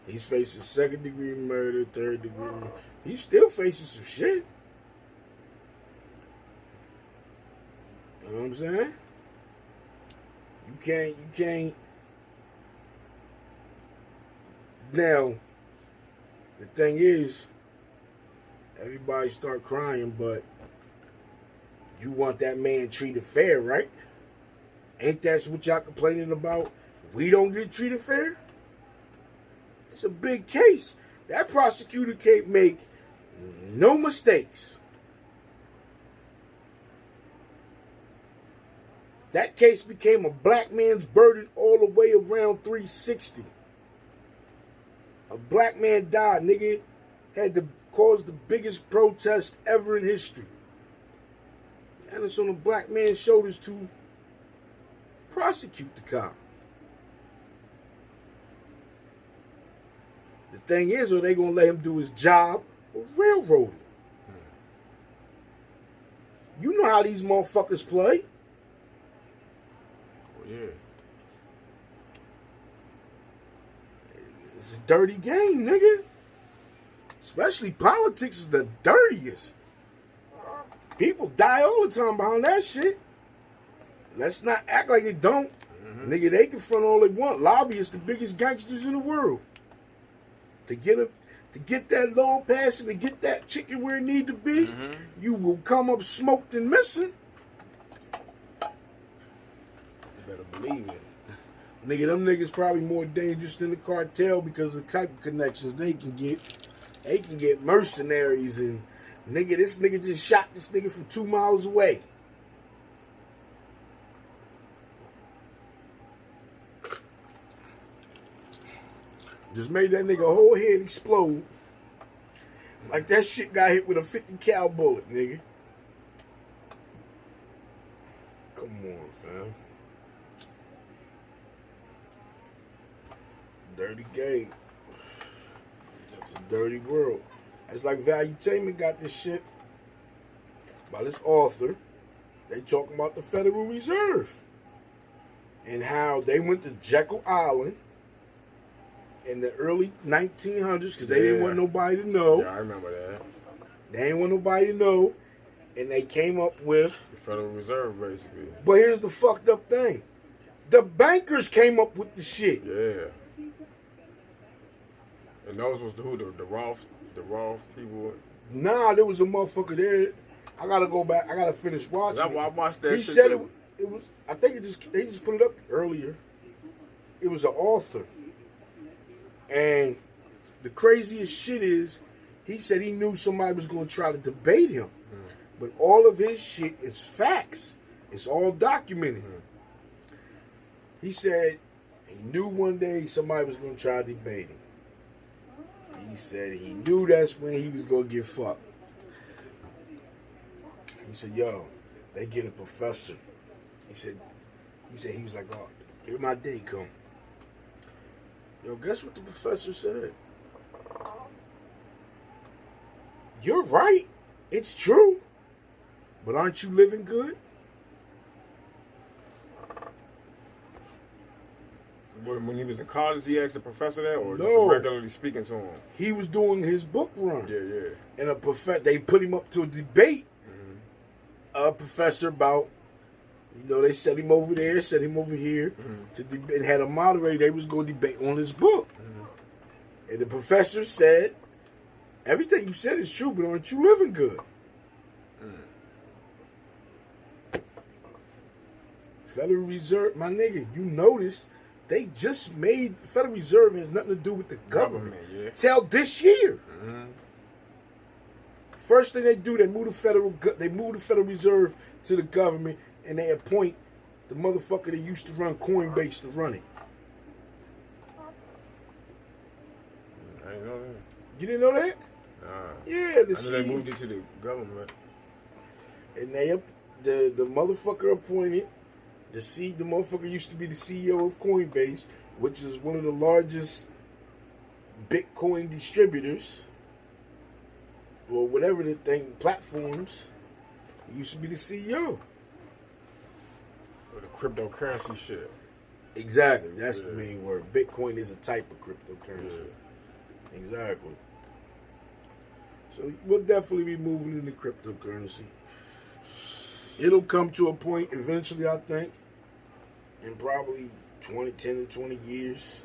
He's facing 2nd-degree murder, 3rd-degree murder. He's still facing some shit. You know what I'm saying? You can't Now, the thing is, everybody start crying, but you want that man treated fair, right? Ain't that what y'all complaining about? We don't get treated fair? It's a big case. That prosecutor can't make no mistakes. That case became a black man's burden all the way around 360. A black man died, nigga. Had to cause the biggest protest ever in history. And it's on the black man's shoulders to prosecute the cop. The thing is, are they going to let him do his job or railroad him? You know how these motherfuckers play. Oh, yeah. It's a dirty game, nigga. Especially politics is the dirtiest. People die all the time behind that shit. Let's not act like it don't. Mm-hmm. Nigga, they can front all they want. Lobbyists, the biggest gangsters in the world. To get that long pass and to get that chicken where it need to be, you will come up smoked and missing. You better believe it. Nigga, them niggas probably more dangerous than the cartel because of the type of connections they can get. They can get mercenaries and nigga, this nigga just shot this nigga from 2 miles away. Just made that nigga whole head explode. Like that shit got hit with a 50 cal bullet, nigga. Come on, fam. Dirty game. It's a dirty world. It's like Valuetainment got this shit by this author. They talking about the Federal Reserve and how they went to Jekyll Island in the early 1900s because they didn't want nobody to know. Yeah, I remember that. They didn't want nobody to know, and they came up with the Federal Reserve, basically. But here's the fucked up thing: the bankers came up with the shit. Yeah. And those was who the Roth people. Nah, there was a motherfucker there. I gotta go back. I gotta finish watching. I watched that. He said it was. I think they just put it up earlier. It was an author, and the craziest shit is, he said he knew somebody was gonna try to debate him, but all of his shit is facts. It's all documented. He said he knew one day somebody was gonna try to debate him. He said he knew that's when he was gonna get fucked. He said, "Yo, they get a professor." He said he was like, "Oh, here my day come." Yo, guess what the professor said? You're right. It's true. But aren't you living good? When he was in college, he asked the professor that, or No. just regularly speaking to him? He was doing his book run. Yeah. And they put him up to a debate. A professor about, they set him over there, set him over here to debate, and had a moderator. They was going to debate on his book. And the professor said, everything you said is true, but aren't you living good? Federal Reserve, my nigga, you notice they just made, the Federal Reserve has nothing to do with the government. Yeah. Till this year. First thing they do, they move the Federal Reserve to the government, and they appoint the motherfucker that used to run Coinbase to run it. I didn't know that. You didn't know that? Nah. Yeah, I knew they moved it to the government. And the motherfucker appointed the motherfucker used to be the CEO of Coinbase, which is one of the largest Bitcoin distributors, or whatever the thing, platforms. He used to be the CEO. Or the cryptocurrency shit. Exactly. That's the main word. Bitcoin is a type of cryptocurrency. Yeah. Exactly. So we'll definitely be moving into cryptocurrency. It'll come to a point eventually, I think, in probably 10 to 20 years,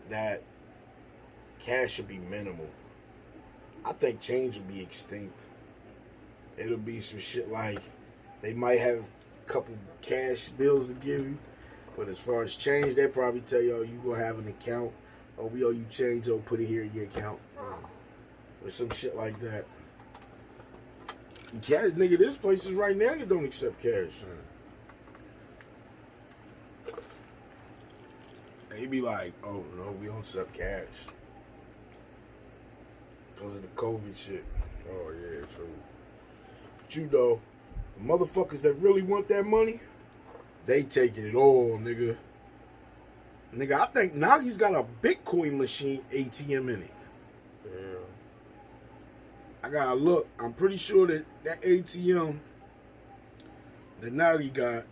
that cash should be minimal. I think change will be extinct. It'll be some shit like they might have a couple cash bills to give you, but as far as change, they probably tell you, oh, you gonna have an account, or we owe you change, or put it here in your account, or some shit like that. Cash, nigga, there's places right now that don't accept cash. They be like, oh no, we don't accept cash because of the COVID shit. Oh yeah, true. But you know, the motherfuckers that really want that money, they taking it all, nigga. Nigga, I think now he's got a Bitcoin machine ATM in it. Yeah. I gotta look. I'm pretty sure that ATM that now he got,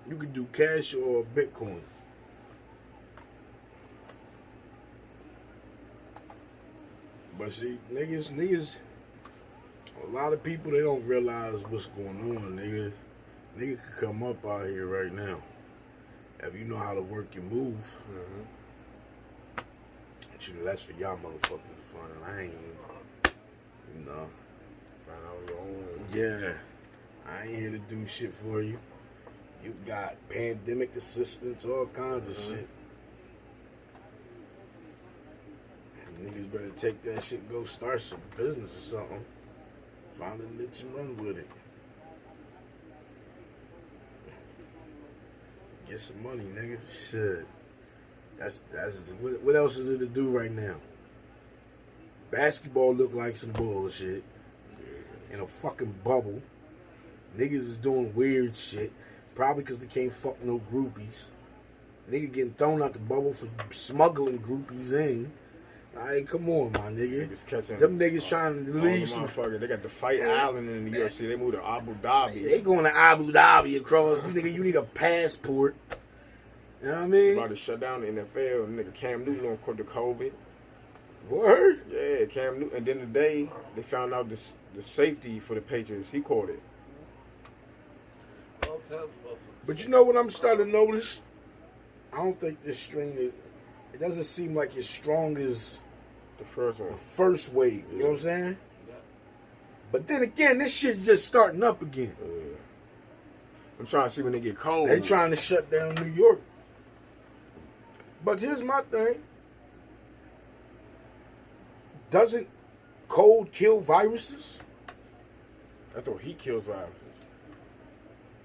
you can do cash or Bitcoin. But see, niggas, a lot of people, they don't realize what's going on, nigga. Nigga could come up out here right now if you know how to work and move. Mm-hmm. But you know, that's for y'all motherfuckers to find, and I ain't, you know. Find out your own. Yeah, I ain't here to do shit for you. You got pandemic assistance, all kinds of shit. Niggas better take that shit, go start some business or something. Find a niche and run with it. Get some money, nigga. Shit. That's what else is it to do right now? Basketball look like some bullshit. In a fucking bubble. Niggas is doing weird shit. Probably because they can't fuck no groupies. Nigga getting thrown out the bubble for smuggling groupies in. Like, come on, my nigga. Them niggas trying to release some. They got the Fight Island in the UFC. They moved to Abu Dhabi. They going to Abu Dhabi across. Nigga, you need a passport. You know what I mean? About to shut down the NFL. Nigga Cam Newton on the COVID. Word? Yeah, Cam Newton. And then today they found out the safety for the Patriots. He caught it. But you know what I'm starting to notice? I don't think this strain is. It doesn't seem like as strong as the first one. The first wave. You know what I'm saying? Yeah. But then again, this shit's just starting up again. Yeah. I'm trying to see when they get cold. They trying to shut down New York. But here's my thing. Doesn't cold kill viruses? I thought heat kills viruses.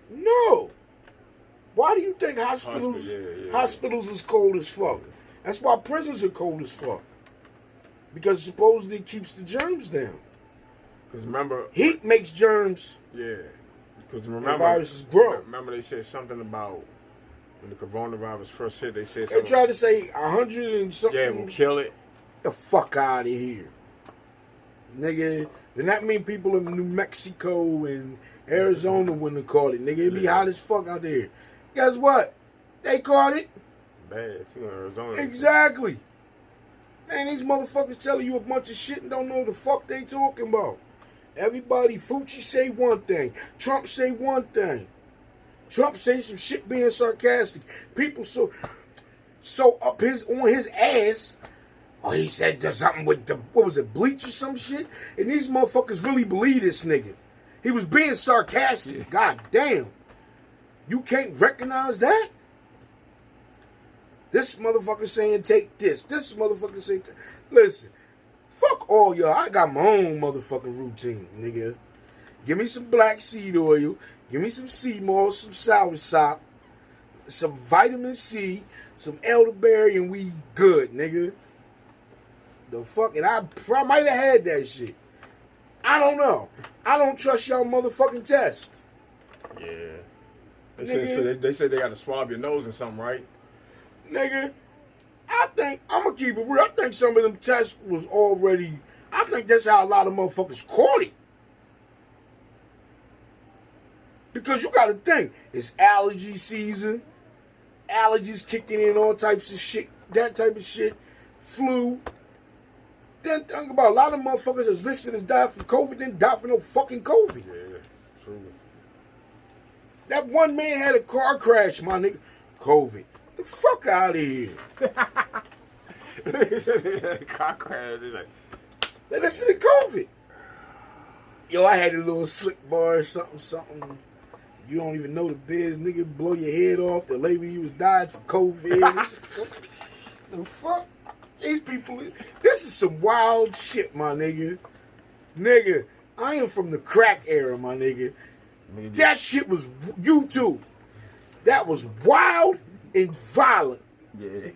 No. Why do you think hospitals is cold as fuck? That's why prisons are cold as fuck. Because supposedly it keeps the germs down. Because remember... Heat makes germs. Yeah. Because remember... viruses grow. Remember they said something about... When the coronavirus first hit, they said something... They tried to say 100 and something... Yeah, it will kill it. The fuck out of here. Nigga, then that mean people in New Mexico and Arizona wouldn't have caught it. Nigga, it be hot as fuck out there. Guess what? They caught it. Bad, too, in Arizona. Exactly. Man, these motherfuckers telling you a bunch of shit and don't know the fuck they talking about. Everybody, Fucci say one thing. Trump say one thing. Trump say some shit being sarcastic. People so up on his ass. Oh, he said there's something with the, what was it, bleach or some shit? And these motherfuckers really believe this nigga. He was being sarcastic. Yeah. God damn. You can't recognize that? This motherfucker saying take this. This motherfucker saying listen, fuck all y'all. I got my own motherfucking routine, nigga. Give me some black seed oil. Give me some sea moss, some soursop, some vitamin C, some elderberry, and we good, nigga. The fuck, and I might have had that shit. I don't know. I don't trust y'all motherfucking test. Yeah. They said they got to swab your nose or something, right? Nigga, I think, I'm going to keep it real. I think some of them tests was already, I think that's how a lot of motherfuckers caught it. Because you got to think, it's allergy season, allergies kicking in, all types of shit, that type of shit, flu. Then think about a lot of motherfuckers that's listed as died from COVID, didn't die from no fucking COVID. Yeah, true. That one man had a car crash, my nigga. COVID. The fuck out of here. Car crash. It's like, listen to COVID. Yo, I had a little slick bar or something. You don't even know the biz, nigga. Blow your head off. The label you was died for COVID. The fuck? These people. This is some wild shit, my nigga. Nigga, I am from the crack era, my nigga. That shit was YouTube. That was wild and violent. yeah.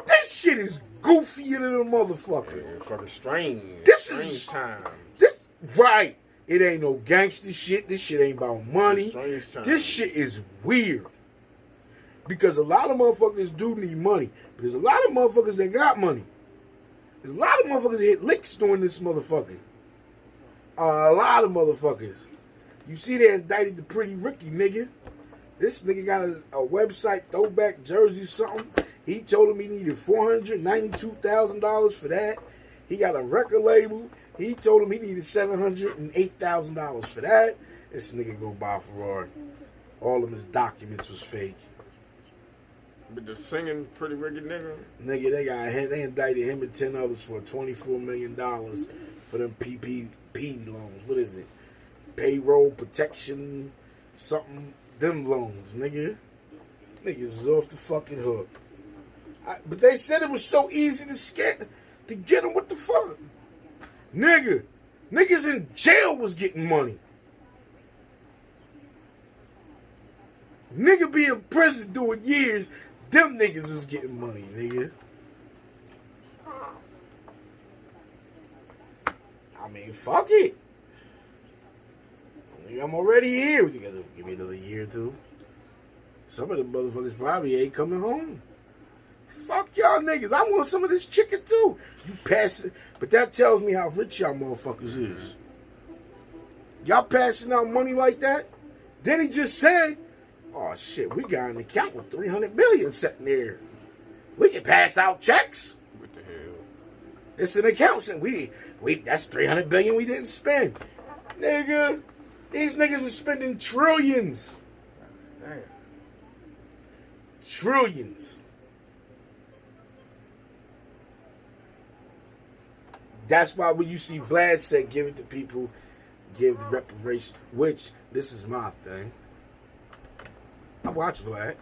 This shit is goofier than a motherfucker. Yeah, fucking strange. This strange is time. This right. It ain't no gangster shit. This shit ain't about money. Strange time. This shit is weird. Because a lot of motherfuckers do need money. But there's a lot of motherfuckers that got money. There's a lot of motherfuckers that hit licks doing this motherfucker. A lot of motherfuckers. You see they indicted the Pretty Ricky, nigga. This nigga got a website, throwback jersey, something. He told him he needed $492,000 for that. He got a record label. He told him he needed $708,000 for that. This nigga go buy a Ferrari. All of his documents was fake. But the singing Pretty Ricky nigga? Nigga, they indicted him and 10 others for $24 million for them PPP loans. What is it? Payroll protection, something. Them loans, nigga. Niggas is off the fucking hook. But they said it was so easy to get them. What the fuck? Nigga. Niggas in jail was getting money. Nigga be in prison doing years. Them niggas was getting money, nigga. I mean, fuck it. I'm already here. You gotta give me another year or two. Some of the motherfuckers probably ain't coming home. Fuck y'all niggas. I want some of this chicken too. You pass it. But that tells me how rich y'all motherfuckers is. Y'all passing out money like that? Then he just said, oh shit, we got an account with $300 billion sitting there. We can pass out checks. What the hell? It's an account. We that's $300 billion we didn't spend. Nigga. These niggas are spending trillions. Damn. Trillions. That's why when you see Vlad say give it to people, give the reparation, which this is my thing. I watch Vlad.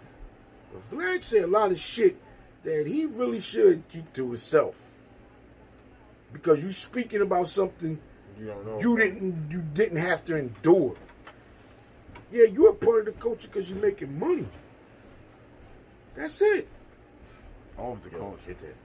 But Vlad say a lot of shit that he really should keep to himself. Because you speaking about something You don't know. you didn't have to endure. Yeah, you're a part of the culture because you're making money. That's it. Off the Yo, culture. get that.